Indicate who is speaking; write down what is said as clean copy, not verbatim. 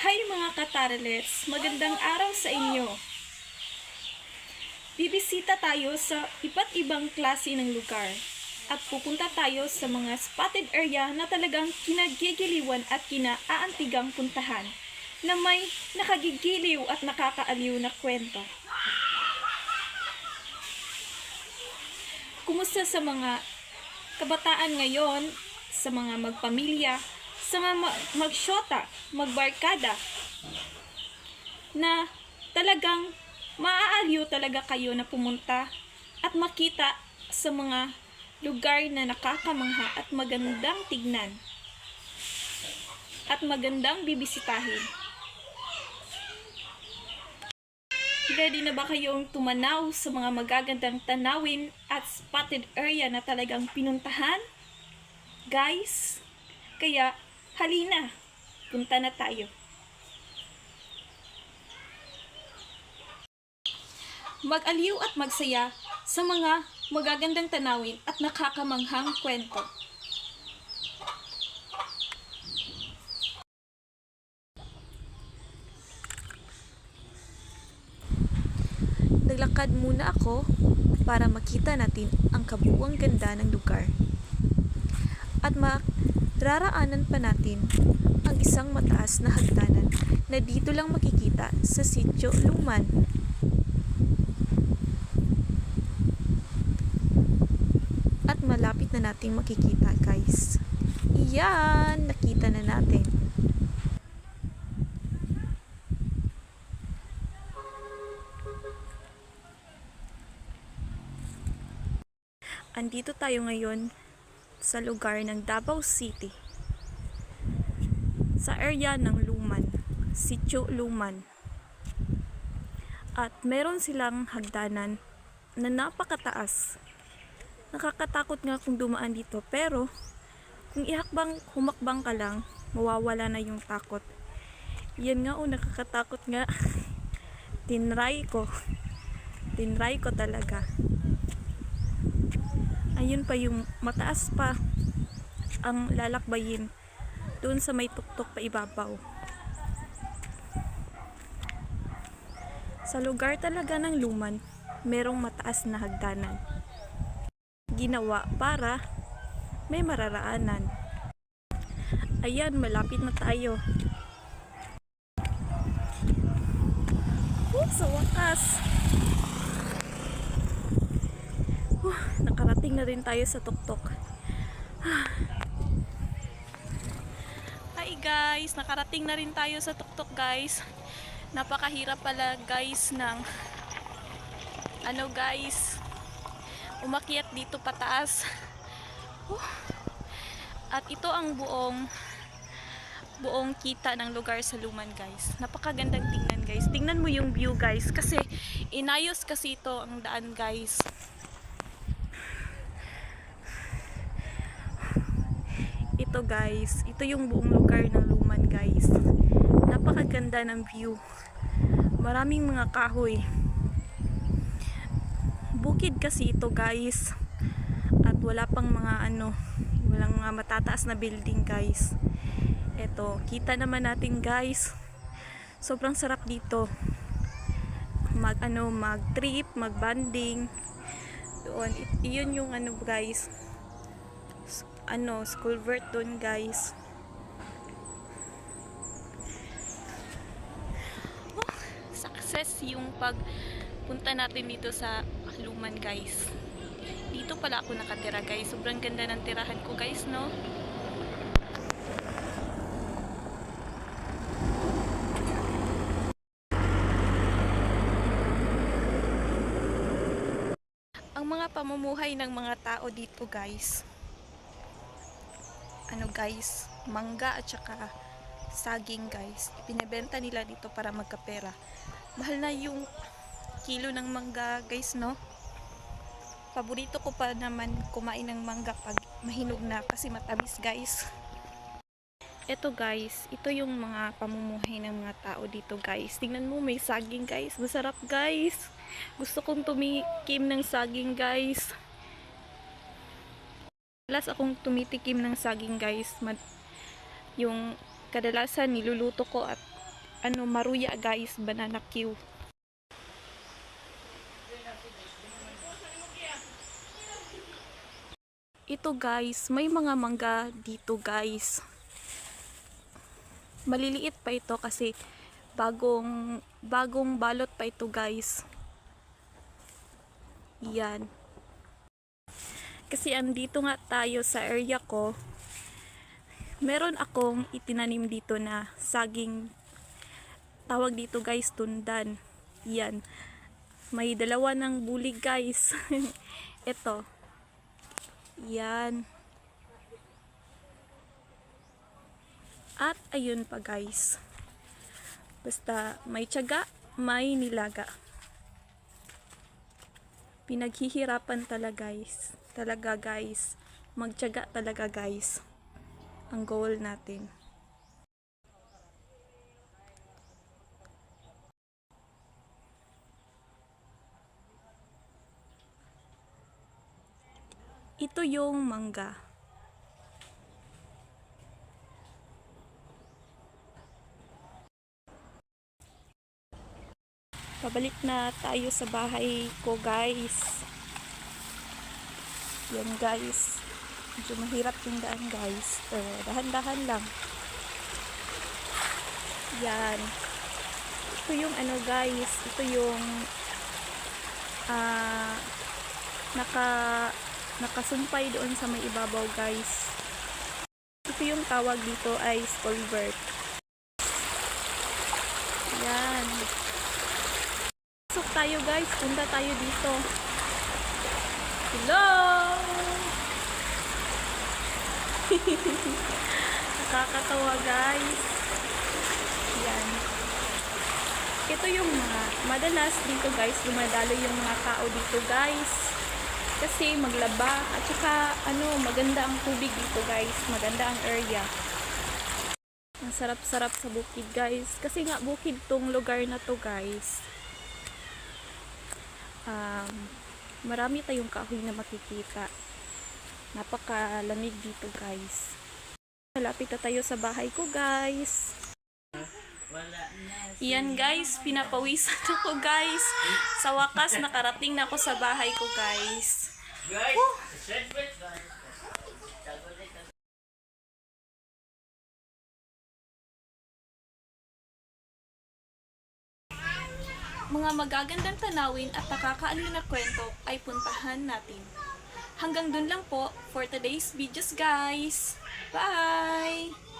Speaker 1: Hi mga katarelets, magandang araw sa inyo. Bibisita tayo sa iba't ibang klase ng lugar at pupunta tayo sa mga spotted area na talagang kinagigiliwan at kinaaantigang puntahan na may nakagigiliw at nakakaaliw na kwento. Kumusta sa mga kabataan ngayon, sa mga magpamilya, sa mga magsyota, magbarkada, na talagang maaaliw talaga kayo na pumunta at makita sa mga lugar na nakakamangha at magandang tignan at magandang bibisitahin. Ready na ba kayong tumanaw sa mga magagandang tanawin at spotted area na talagang pinuntahan? Guys, kaya halina, punta na tayo. Mag-aliw at magsaya sa mga magagandang tanawin at nakakamanghang kwento. Naglakad muna ako para makita natin ang kabuuang ganda ng lugar. At mararaanan pa natin ang isang mataas na hagdanan na dito lang makikita sa Sitio Luman. At malapit na nating makikita, guys. Iyan, nakita na natin. Andito tayo ngayon sa lugar ng Davao City, sa area ng Luman, Sitio Luman. At meron silang hagdanan na napakataas. Nakakatakot nga kung dumaan dito, pero kung humakbang ka lang, mawawala na yung takot. Yan nga, nakakatakot nga. Tinry ko talaga. Ayun pa, yung mataas pa ang lalakbayin doon sa may tuktok pa ibabaw. Sa lugar talaga ng Luman, merong mataas na hagdanan. Ginawa para may mararaanan. Ayan, malapit na tayo. Sa wakas! Nakarating na rin tayo sa tuktok. Hi guys! Nakarating na rin tayo sa tuktok, guys. Napakahirap pala, guys, ng guys, umakyat dito pataas. At ito ang buong kita ng lugar sa Luman, guys. Napakagandang tingnan, guys. Tingnan mo yung view, guys, kasi inayos kasi ito ang daan, guys. Ito, guys, ito yung buong lugar ng Luman, guys. Napakaganda ng view. Maraming mga kahoy. Bukid kasi ito, guys. At wala pang mga walang mga matataas na building, guys. Ito, kita naman natin, guys. Sobrang sarap dito. Mag-trip, mag-banding. Doon, iyon yung guys. School vert doon, guys. Success yung pagpunta natin dito sa Luman, guys. Dito pala ako nakatira, guys. Sobrang ganda ng tirahan ko, guys, no? Ang mga pamumuhay ng mga tao dito, guys. Guys, mangga at saka saging, guys. Pinebenta nila dito para magkapera. Mahal na yung kilo ng mangga, guys, no? Paborito ko pa naman kumain ng mangga pag mahinog na kasi matamis, guys. Ito, guys, ito yung mga pamumuhay ng mga tao dito, guys. Tingnan mo, may saging, guys. Masarap, guys. Gusto kong tumikim ng saging, guys. Madalas akong tumitikim ng saging, guys. Yung kadalasan niluluto ko at Maruya guys, banana Q. Ito guys, may mga mangga dito guys. Maliliit pa ito kasi bagong balot pa ito guys. Yan. Kasi andito nga tayo sa area ko. Meron akong itinanim dito na saging. Tawag dito guys, tundan. Yan. May dalawa ng bulig guys. Ito. Yan. At ayun pa guys. Basta may tiyaga, may nilaga. Pinaghihirapan talaga guys. Magtiyaga talaga guys. Ang goal natin. Ito yung mangga. Pabalik na tayo sa bahay ko guys. Yan guys. Medyo mahirap yung daan guys. Pero dahan-dahan lang. Yan. Ito yung guys. Ito yung nakasumpay doon sa may ibabaw guys. Ito yung tawag dito ay stolbert. Yan. Pasok tayo guys. Punta tayo dito. Hello! Nakakatawa guys. Yan. Ito yung madalas dito guys, dumadalo yung mga tao dito guys. Kasi maglaba at saka maganda ang tubig dito guys. Maganda ang area. Ang sarap-sarap sa bukid guys. Kasi nga bukid tong lugar na to guys. Marami tayong kahoy na makikita. Napakalamig dito guys. Malapit na tayo sa bahay ko guys. Yan guys, pinapawisan ako guys. Sa wakas nakarating na ako sa bahay ko guys. Mga magagandang tanawin at nakakaaliw na kwento ay puntahan natin. Hanggang dun lang po for today's videos guys. Bye!